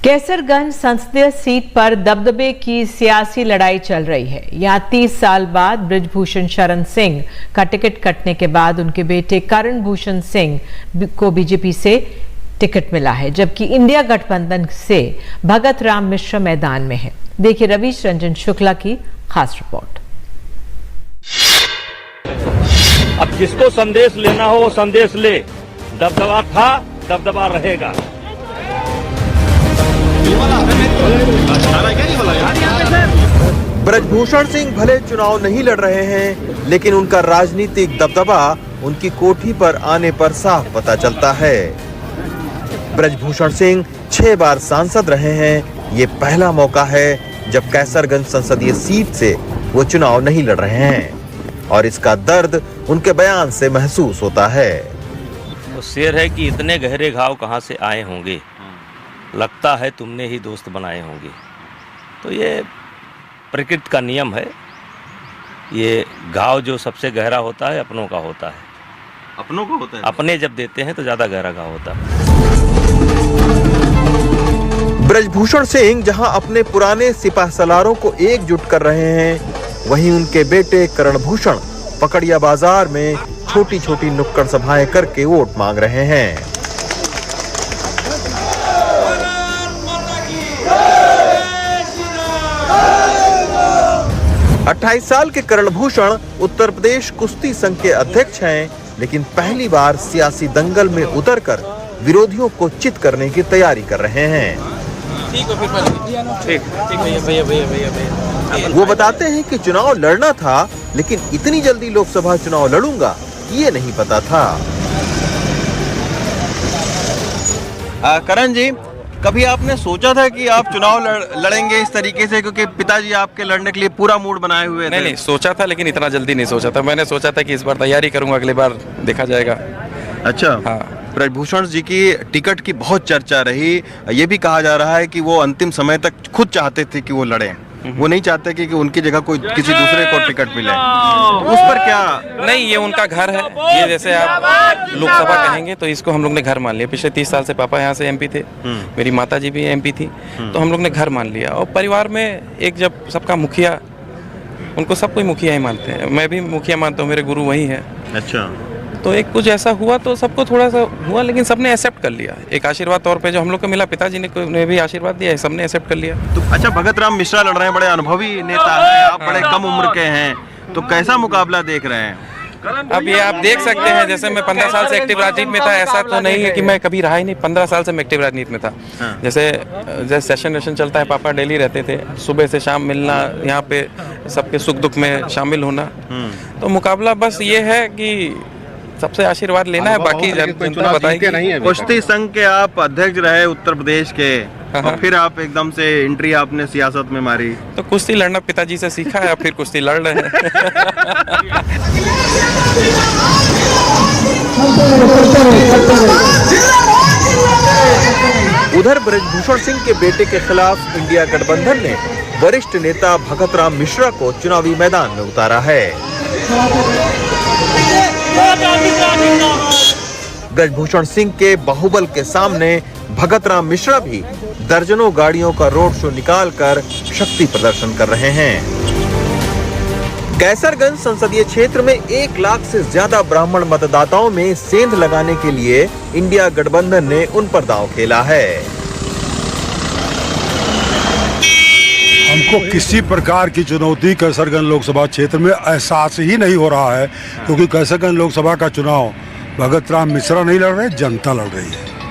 कैसरगंज संसदीय सीट पर दबदबे की सियासी लड़ाई चल रही है। यहां 30 साल बाद बृजभूषण शरण सिंह का टिकट कटने के बाद उनके बेटे करण भूषण सिंह को बीजेपी से टिकट मिला है, जबकि इंडिया गठबंधन से भगत राम मिश्रा मैदान में है। देखिए रवीश रंजन शुक्ला की खास रिपोर्ट। अब जिसको संदेश लेना हो वो संदेश ले। दबदबा था, दबदबा रहेगा। बृजभूषण सिंह भले चुनाव नहीं लड़ रहे हैं, लेकिन उनका राजनीतिक दबदबा उनकी कोठी पर आने पर साफ पता चलता है। बृजभूषण सिंह 6 बार सांसद रहे हैं। ये पहला मौका है जब कैसरगंज संसदीय सीट से वो चुनाव नहीं लड़ रहे हैं, और इसका दर्द उनके बयान से महसूस होता है। वो शेर है कि इतने गहरे घाव कहाँ से आए होंगे, लगता है तुमने ही दोस्त बनाए होंगे। तो ये प्रकृति का नियम है। ये घाव जो सबसे गहरा होता है अपनों का होता है। अपनों को होता है? अपने जब देते हैं तो ज्यादा गहरा घाव होता है। बृजभूषण सिंह जहां अपने पुराने सिपह सलारों को एकजुट कर रहे हैं, वहीं उनके बेटे करण भूषण पकड़िया बाजार में छोटी छोटी नुक्कड़ सभाएं करके वोट मांग रहे हैं। 28 साल के करण भूषण उत्तर प्रदेश कुश्ती संघ के अध्यक्ष हैं, लेकिन पहली बार सियासी दंगल में उतरकर विरोधियों को चित करने की तैयारी कर रहे हैं। वो बताते हैं कि चुनाव लड़ना था, लेकिन इतनी जल्दी लोकसभा चुनाव लड़ूंगा ये नहीं पता था। करण जी, कभी आपने सोचा था कि आप चुनाव लड़ेंगे इस तरीके से, क्योंकि पिताजी आपके लड़ने के लिए पूरा मूड बनाए हुए थे? नहीं, सोचा था, लेकिन इतना जल्दी नहीं सोचा था। मैंने सोचा था कि इस बार तैयारी करूंगा, अगली बार देखा जाएगा। अच्छा। हाँ। बृजभूषण जी की टिकट की बहुत चर्चा रही। ये भी कहा जा रहा है कि वो अंतिम समय तक खुद चाहते थे कि वो लड़े, वो नहीं चाहते कि उनकी जगह कोई किसी दूसरे को टिकट मिले। उस पर क्या? नहीं, ये उनका घर है। ये जैसे आप लोकसभा कहेंगे तो इसको हम लोग ने घर मान लिया। पिछले 30 साल से पापा यहाँ से एमपी थे, मेरी माता जी भी एमपी थी, तो हम लोग ने घर मान लिया। और परिवार में एक जब सबका मुखिया, उनको सब कोई मुखिया ही मानते हैं। मैं भी मुखिया मानता हूँ, मेरे गुरु वही है। अच्छा। तो एक कुछ ऐसा हुआ तो सबको थोड़ा सा हुआ, लेकिन सबने एक्सेप्ट कर लिया। एक आशीर्वाद तौर पे जो हम लोग को मिला, पिताजी ने भी आशीर्वाद दिया है, सबने एक्सेप्ट कर लिया। तो अच्छा, भगत राम मिश्रा लड़ रहे हैं, बड़े अनुभवी नेता हैं, आप बड़े कम उम्र के हैं, तो कैसा मुकाबला देख रहे हैं? अब ये आप देख सकते हैं, जैसे मैं 15 साल से एक्टिव राजनीति में था, ऐसा तो नहीं है कि मैं कभी रहा ही नहीं। 15 साल से मैं एक्टिव राजनीति में था। जैसे सेशन चलता है, पापा डेली रहते थे, सुबह से शाम मिलना, यहाँ पे सबके सुख दुख में शामिल होना। तो मुकाबला बस ये है कि सबसे आशीर्वाद लेना है, बाकी जनता बताएगी। कुश्ती संघ के आप अध्यक्ष रहे उत्तर प्रदेश के, और फिर आप एकदम से एंट्री आपने सियासत में मारी। तो कुश्ती लड़ना पिताजी से सीखा है, फिर कुश्ती लड़ रहे हैं। उधर बृजभूषण सिंह के बेटे के खिलाफ इंडिया गठबंधन ने वरिष्ठ नेता भगत राम मिश्रा को चुनावी मैदान में उतारा है। बृजभूषण सिंह के बाहुबल के सामने भगत राम मिश्रा भी दर्जनों गाड़ियों का रोड शो निकालकर शक्ति प्रदर्शन कर रहे हैं। कैसरगंज संसदीय क्षेत्र में 1 लाख से ज्यादा ब्राह्मण मतदाताओं में सेंध लगाने के लिए इंडिया गठबंधन ने उन पर दांव खेला है। हमको किसी प्रकार की चुनौती कैसरगंज लोकसभा क्षेत्र में एहसास ही नहीं हो रहा है, क्योंकि कैसरगंज लोकसभा का चुनाव भगत राम मिश्रा नहीं लड़ रहे, जनता लड़ रही है।